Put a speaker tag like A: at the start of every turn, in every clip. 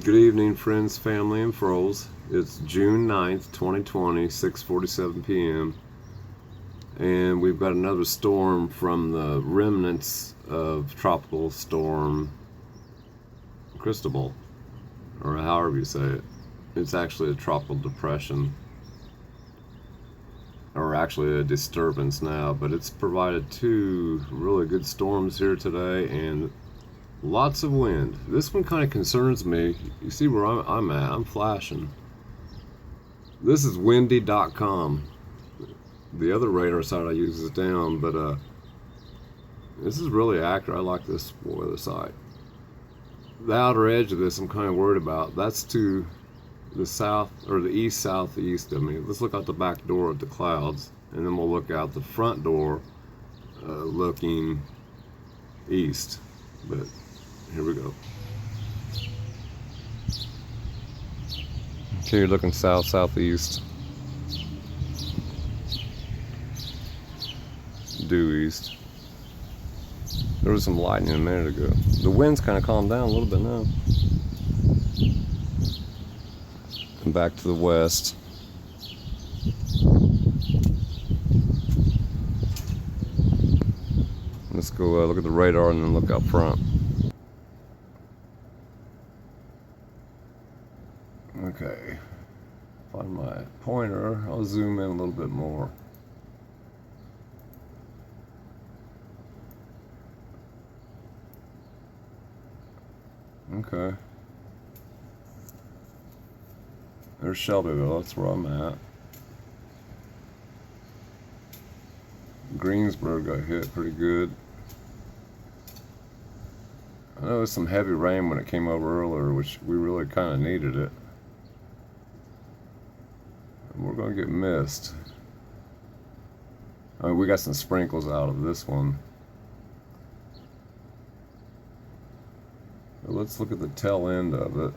A: Good evening, friends, family, and froze. It's June 9th, 2020, 6:47 p.m. And we've got another storm from the remnants of Tropical Storm Cristobal, or however you say it. It's actually a tropical depression, or actually a disturbance now, but it's provided two really good storms here today and lots of wind. This one kind of concerns me. You see where I'm at? I'm flashing. This is windy.com. The other radar site I use is down, but this is really accurate. I like this weather site. The outer edge of this I'm kind of worried about. That's to the south, or the east southeast of me. Let's look out the back door at the clouds, and then we'll look out the front door looking east. But here we go. Okay, you're looking south southeast, due east. There was some lightning a minute ago. The wind's kind of calmed down a little bit now. And back to the west. Let's go look at the radar and then look out front. Okay, find my pointer. I'll zoom in a little bit more. Okay. There's Shelbyville, that's where I'm at. Greensburg got hit pretty good. I know there's some heavy rain when it came over earlier, which we really kind of needed it. And we're going to get missed. I mean, we got some sprinkles out of this one. But let's look at the tail end of it.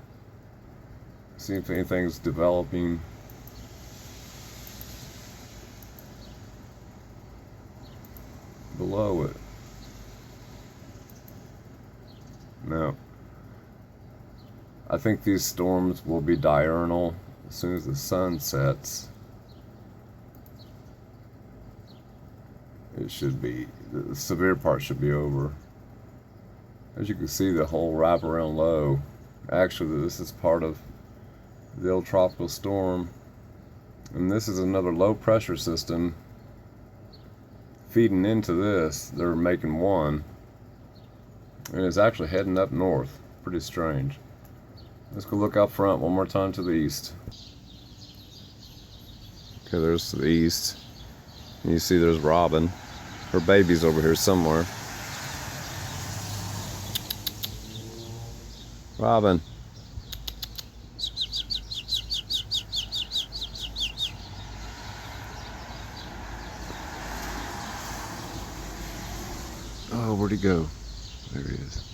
A: See if anything's developing. Below it. No. I think these storms will be diurnal as soon as the sun sets. It should be, the severe part should be over. As you can see, the whole wraparound low. Actually, this is part of the old tropical storm. And this is another low pressure system feeding into this. They're making one. And it's actually heading up north. Pretty strange. Let's go look out front one more time to the east. Okay, there's the east. And you see there's Robin. Her baby's over here somewhere. Robin. Oh, where'd he go? There he is.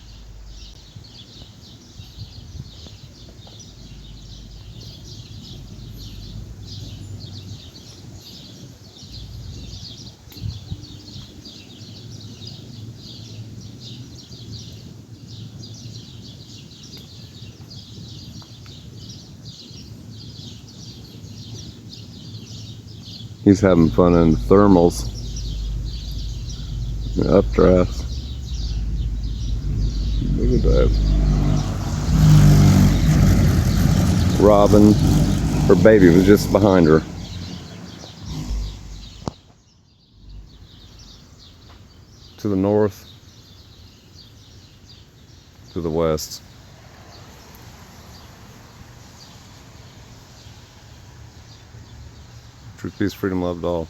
A: He's having fun in thermals, updrafts. Look at that. Robin, her baby was just behind her. To the north, to the west. Truth, peace, freedom, love to all.